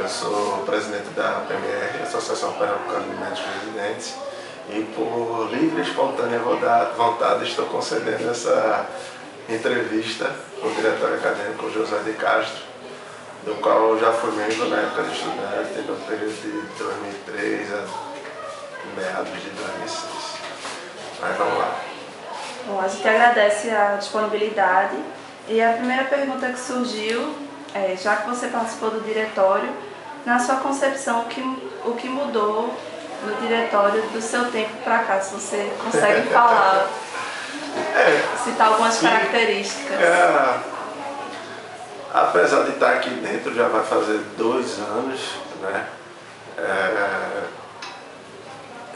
Eu sou presidente da PMR, Associação Pernambucana de Médicos Residentes, e por livre e espontânea vontade estou concedendo essa entrevista ao diretor acadêmico José de Castro, do qual eu já fui membro na época de estudante, no período de 2003 a meados de 2006. Mas vamos lá. Bom, a gente agradece a disponibilidade e a primeira pergunta que surgiu é, já que você participou do diretório, na sua concepção, o que mudou no diretório do seu tempo para cá? Se você consegue falar, citar algumas características. Apesar de estar aqui dentro, já vai fazer 2 anos, né?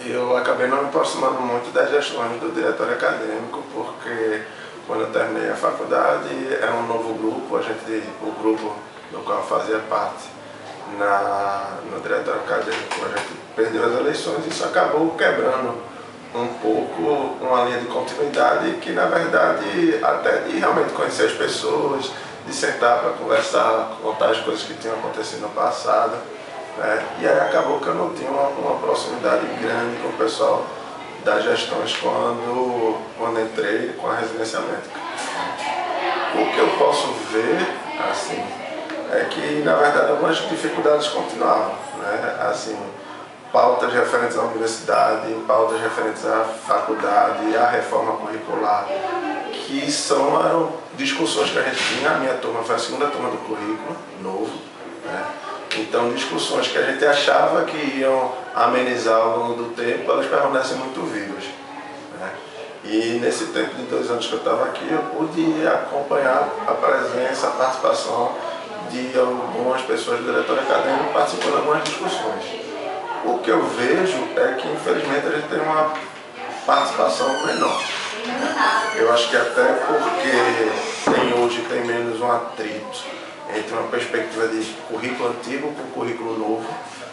Eu acabei não me aproximando muito das gestões do diretório acadêmico, porque quando eu terminei a faculdade era um novo grupo, o grupo do qual eu fazia parte no diretório acadêmico, a gente perdeu as eleições e isso acabou quebrando um pouco uma linha de continuidade que, na verdade, até de realmente conhecer as pessoas, de sentar para conversar, contar as coisas que tinham acontecido no passado, né? E aí acabou que eu não tinha uma proximidade grande com o pessoal das gestões quando entrei com a residência médica. O que eu posso ver, assim, é que, na verdade, algumas dificuldades continuavam, né? Assim, pautas referentes à universidade, pautas referentes à faculdade, à reforma curricular, que eram discussões que a gente tinha. A minha turma foi a segunda turma do currículo novo, né? Então, discussões que a gente achava que iam amenizar ao longo do tempo, elas permanecem muito vivas, né? E nesse tempo de 2 anos que eu estava aqui, eu pude acompanhar a presença, a participação de algumas pessoas do diretório acadêmico participando de algumas discussões. O que eu vejo é que, infelizmente, a gente tem uma participação menor. Eu acho que até porque hoje tem menos um atrito entre uma perspectiva de currículo antigo com currículo novo,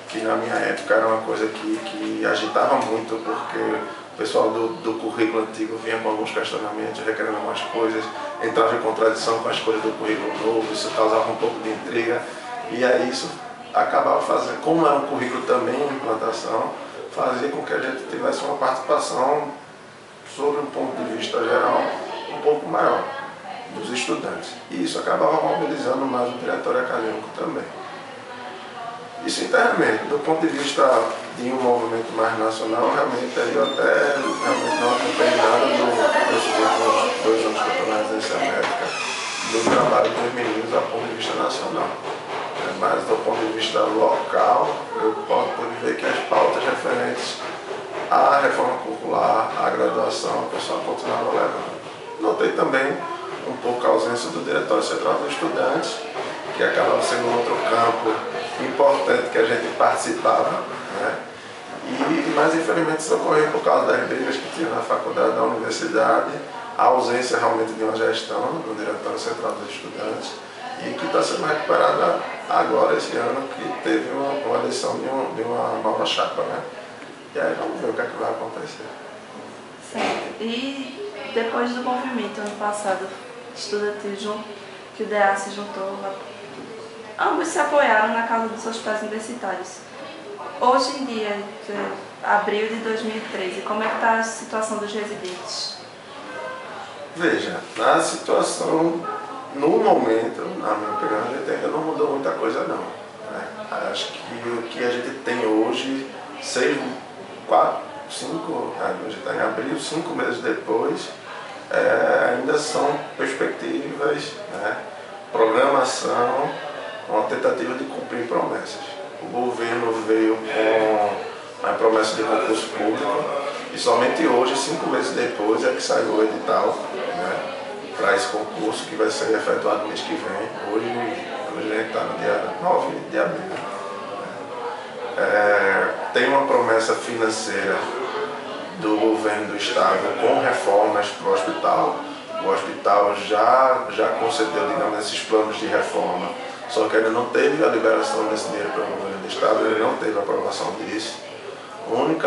que na minha época era uma coisa que agitava muito, porque o pessoal do currículo antigo vinha com alguns questionamentos, requerendo algumas coisas, entrava em contradição com as coisas do currículo novo, isso causava um pouco de intriga, e aí isso acabava fazendo, como era um currículo também em implantação, fazia com que a gente tivesse uma participação sobre um ponto de vista geral um pouco maior dos estudantes. E isso acabava mobilizando mais o diretório acadêmico também. Isso internamente, do ponto de vista de um movimento mais nacional, realmente eu até não acompanhei nada nesses últimos 2 anos que eu estou na residência médica, do trabalho dos meninos do ponto de vista nacional. Mas do ponto de vista local, eu pude ver que as pautas referentes à reforma curricular, à graduação, o pessoal continuava levando. Notei também um pouco a ausência do Diretório Central dos Estudantes, que acabava sendo um outro campo importante que a gente participava, né? Mas infelizmente isso ocorreu por causa das brigas que tinha na faculdade, na universidade, a ausência realmente de uma gestão do Diretório Central dos Estudantes, e que está sendo recuperada agora, esse ano, que teve uma eleição de uma nova chapa, né? E aí vamos ver o que é que vai acontecer. Certo. E depois do movimento ano passado estudantil, que o DA se juntou, ambos se apoiaram na causa dos hospitais universitários. Hoje em dia, abril de 2013, como é que está a situação dos residentes? Veja, a situação, no momento, na minha opinião, a gente ainda não mudou muita coisa não, né? Acho que o que a gente tem hoje, 5, a gente está em abril, 5 meses depois, ainda são perspectivas, né? Programação, uma tentativa de cumprir promessas. O governo veio com a promessa de concurso público e somente hoje, 5 meses depois, é que saiu o edital, né, para esse concurso que vai ser efetuado no mês que vem. Hoje a gente está no dia 9 de abril. Tem uma promessa financeira do governo do estado com reformas para o hospital. O hospital já concedeu, digamos, esses planos de reforma, só que ainda não teve a liberação desse dinheiro pelo governo do estado, ele não teve a aprovação disso. O único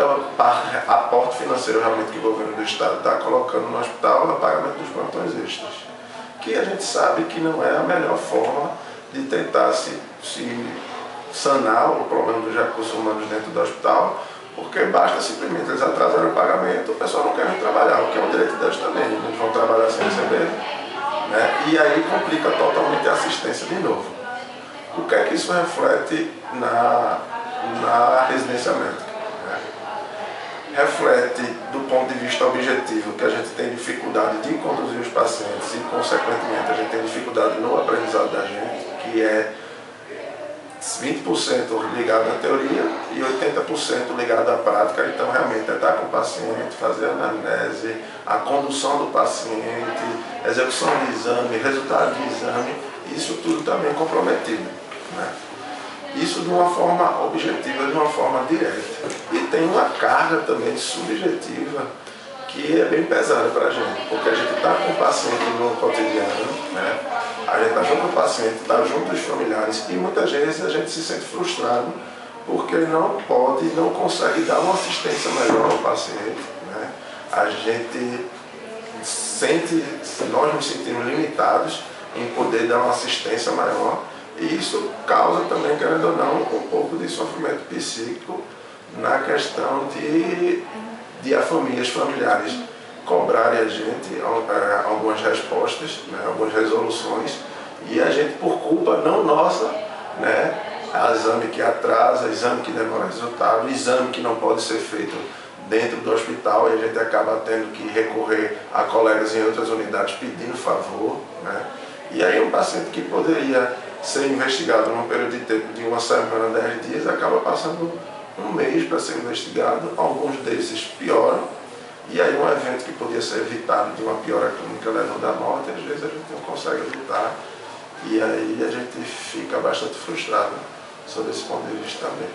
aporte financeiro realmente que o governo do estado está colocando no hospital é o pagamento dos plantões extras, que a gente sabe que não é a melhor forma de tentar se sanar o problema dos recursos humanos dentro do hospital, porque basta simplesmente eles atrasarem o pagamento, o pessoal não quer vir trabalhar, o que é um direito deles também, eles vão trabalhar sem receber, né? E aí complica totalmente a assistência de novo. O que é que isso reflete na residência médica? Né? Reflete, do ponto de vista objetivo, que a gente tem dificuldade de conduzir os pacientes e, consequentemente, a gente tem dificuldade no aprendizado da gente, que é 20% ligado à teoria e 80% ligado à prática. Então, realmente, é estar com o paciente, fazer a anamnese, a condução do paciente, execução de exame, resultado de exame, isso tudo também comprometido. Né? Isso de uma forma objetiva, de uma forma direta. E tem uma carga também subjetiva que é bem pesada para a gente, porque a gente está com o paciente no cotidiano, né? A gente está junto com o paciente, está junto dos familiares e muitas vezes a gente se sente frustrado porque não pode, não consegue dar uma assistência melhor ao paciente. Né? A gente sente, nós nos sentimos limitados em poder dar uma assistência maior e isso causa também, querendo ou não, um pouco de sofrimento psíquico na questão de as famílias familiares cobrarem a gente algumas respostas, né, algumas resoluções, e a gente, por culpa não nossa, né, exame que atrasa, exame que demora resultado, exame que não pode ser feito dentro do hospital, e a gente acaba tendo que recorrer a colegas em outras unidades pedindo favor. Né, e aí um paciente que poderia ser investigado num período de tempo de 1 semana, 10 dias, acaba passando um mês para ser investigado, alguns desses pioram, e aí um evento que podia ser evitado de uma piora clínica levando à morte, às vezes a gente não consegue evitar, e aí a gente fica bastante frustrado sob esse ponto de vista também.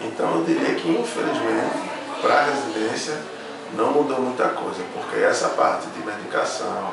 Então eu diria que, infelizmente, para a residência não mudou muita coisa, porque essa parte de medicação,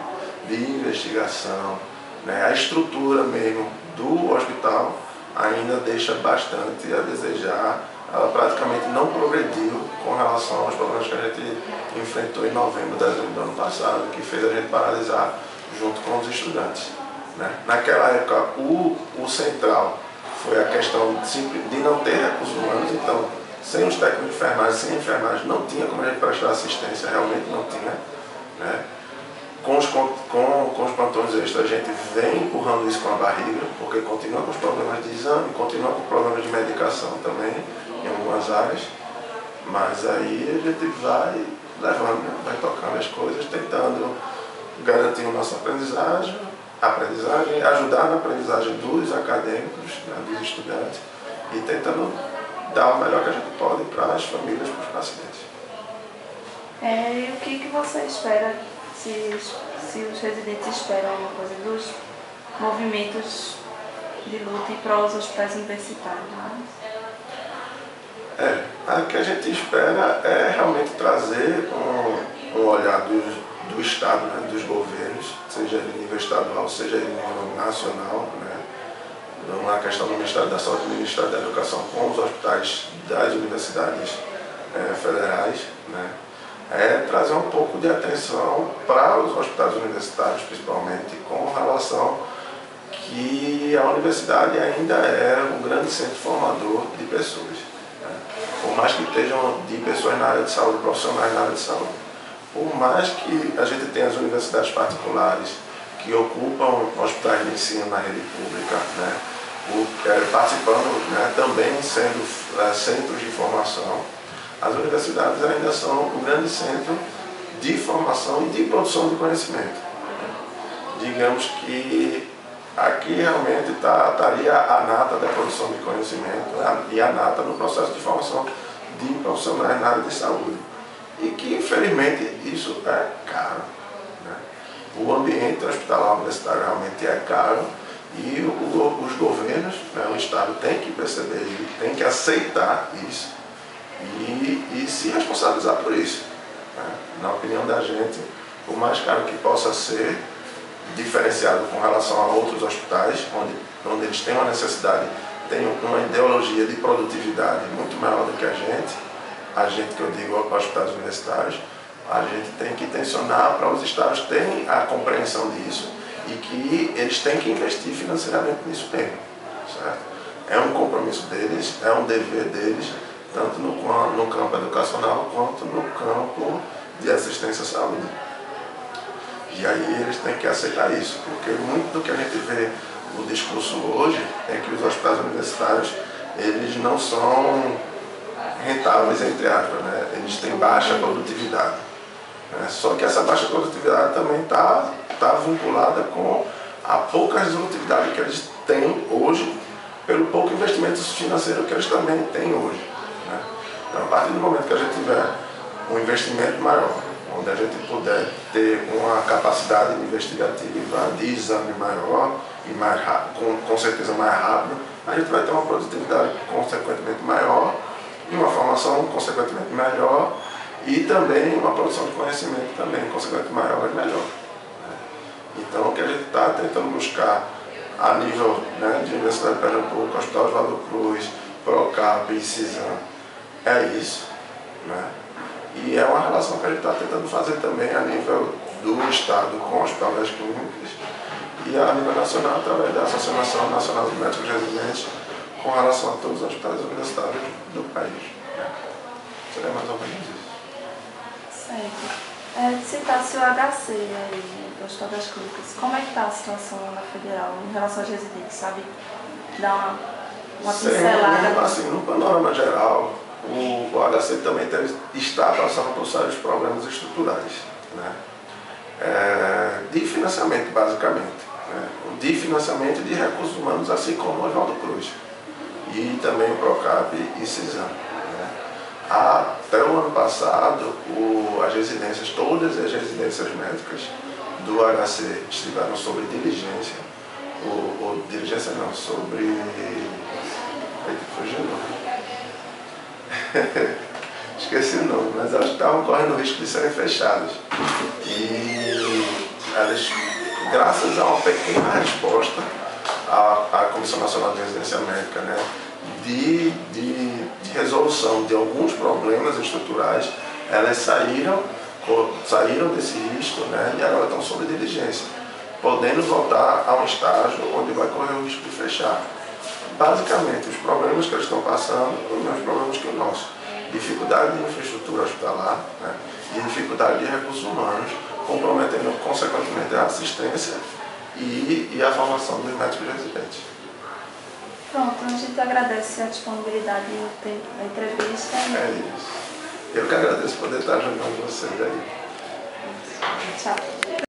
de investigação, né, a estrutura mesmo do hospital ainda deixa bastante a desejar. Ela praticamente não progrediu com relação aos problemas que a gente enfrentou em novembro, dezembro do ano passado, que fez a gente paralisar junto com os estudantes. Né? Naquela época, o central foi a questão de não ter recursos humanos, então, sem os técnicos de enfermagem, sem enfermagem, não tinha como a gente prestar assistência, realmente não tinha. Né? Com os plantões extras, a gente vem empurrando isso com a barriga, porque continua com os problemas de exame, continua com problemas de medicação também, em algumas áreas, mas aí a gente vai levando, né? Vai tocando as coisas, tentando garantir a nossa aprendizagem, ajudar na aprendizagem dos acadêmicos, né, dos estudantes, e tentando dar o melhor que a gente pode para as famílias, para os pacientes. E o que você espera, se os residentes esperam alguma coisa dos movimentos de luta e pró os hospitais universitários? Né? O que a gente espera é realmente trazer um olhar do Estado, né, dos governos, seja em nível estadual, seja em nível nacional, né, na questão do Ministério da Saúde e do Ministério da Educação com os hospitais das universidades federais, né, trazer um pouco de atenção para os hospitais universitários, principalmente com relação que a universidade ainda é um grande centro formador de pessoas. Por mais que estejam de pessoas na área de saúde, profissionais na área de saúde. Por mais que a gente tenha as universidades particulares que ocupam hospitais de ensino na rede pública, né, participando, né, também sendo centros de formação, as universidades ainda são um grande centro de formação e de produção de conhecimento. Digamos que aqui realmente estaria a nata da produção de conhecimento e a nata no processo de formação de profissionais na área de saúde. E que, infelizmente, isso é caro. Né? O ambiente hospitalar universitário realmente é caro e os governos, né, o Estado tem que perceber isso, tem que aceitar isso e se responsabilizar por isso. Né? Na opinião da gente, por mais caro que possa ser, diferenciado com relação a outros hospitais, onde eles têm uma necessidade, têm uma ideologia de produtividade muito maior do que a gente que eu digo hospitais universitários, a gente tem que tensionar para os estados terem a compreensão disso e que eles têm que investir financeiramente nisso mesmo, certo? é um compromisso deles, é um dever deles, tanto no campo educacional quanto no campo de assistência à saúde. E aí eles têm que aceitar isso, porque muito do que a gente vê no discurso hoje é que os hospitais universitários, eles não são rentáveis, entre aspas, né? Eles têm baixa produtividade. Né? Só que essa baixa produtividade também está vinculada com a pouca resolutividade que eles têm hoje, pelo pouco investimento financeiro que eles também têm hoje. Né? Então, a partir do momento que a gente tiver um investimento maior, onde a gente puder ter uma capacidade investigativa de exame maior e mais rápido, com certeza mais rápida, a gente vai ter uma produtividade consequentemente maior e uma formação consequentemente melhor e também uma produção de conhecimento também consequentemente maior e melhor. Então, o que a gente está tentando buscar a nível, né, de Universidade de Pernambuco, Hospital Oswaldo Cruz, Procap e CISAM, é isso. Né? E é uma relação que a gente está tentando fazer também a nível do Estado com o Hospital das Clínicas e a nível nacional através da Associação Nacional de Médicos Residentes com relação a todos os hospitais universitários do país. Né? Seria mais ou menos isso. Certo. Citasse o HC aí, do Hospital das Clínicas. Como é que está a situação na Federal em relação aos residentes, sabe? Dar uma pincelada. Assim, no panorama geral, o HC também está passando por sérios problemas estruturais, né? De financiamento, basicamente. Né? De financiamento e de recursos humanos, assim como o Oswaldo Cruz. E também o Procap e CISAM. Né? Até o ano passado, as residências, todas as residências médicas do HC estiveram sob diligência, diligência não, sobre... Esqueci o nome, mas elas estavam correndo o risco de serem fechadas. E elas, graças a uma pequena resposta à Comissão Nacional de Residência Médica, né, de resolução de alguns problemas estruturais, elas saíram desse risco, né, e agora estão sob diligência, podendo voltar a um estágio onde vai correr o risco de fechar. Basicamente, os problemas que eles estão passando são os mesmos problemas que o nosso. Dificuldade de infraestrutura hospitalar, né, e dificuldade de recursos humanos, comprometendo consequentemente a assistência e a formação dos médicos residentes. Pronto, a gente agradece a disponibilidade da entrevista. É isso. Eu que agradeço poder estar ajudando vocês aí. Tchau.